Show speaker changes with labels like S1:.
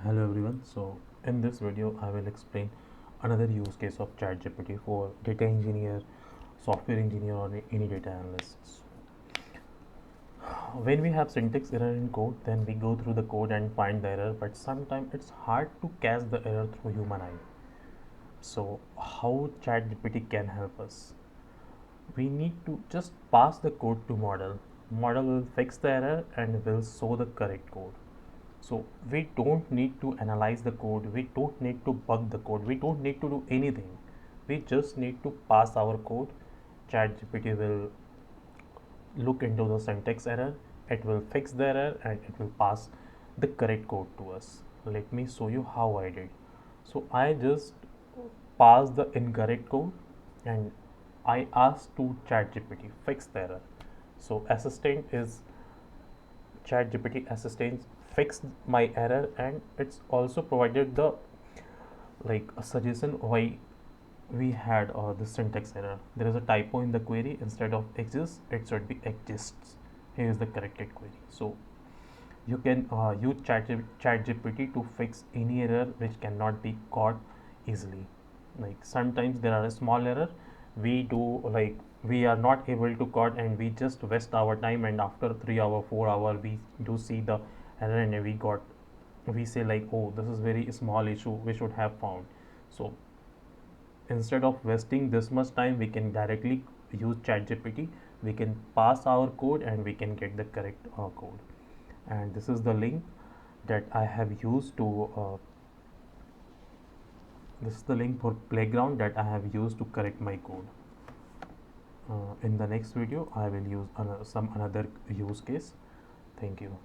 S1: Hello everyone. So in this video I will explain another use case of ChatGPT for data engineer, software engineer or any data analysts. When we have syntax error in code, then we go through the code and find the error, but sometimes it's hard to catch the error through human eye. So how ChatGPT can help us? We need to just pass the code to model. Model will fix the error and will show the correct code. So we don't need to analyze the code, we don't need to bug the code, we don't need to do anything. We just need to pass our code. ChatGPT will look into the syntax error, it will fix the error and it will pass the correct code to us. Let me show you how I did. So I just passed the incorrect code and I asked to ChatGPT fix the error. So assistant is ChatGPT assistant fixed my error and it's also provided the like a suggestion why we had the syntax error. There is a typo in the query. Instead of exists, it should be exists. Here is the corrected query. So you can use ChatGPT to fix any error which cannot be caught easily. Like sometimes there are a small error we do, like we are not able to caught and we just waste our time, and after 3 hour 4 hour we do see the error and we say like, oh, this is very small issue we should have found. So instead of wasting this much time, we can directly use ChatGPT. We can pass our code and we can get the correct code. And this is the link that I have used to this is the link for playground that I have used to correct my code. In the next video I will use some another use case. Thank you.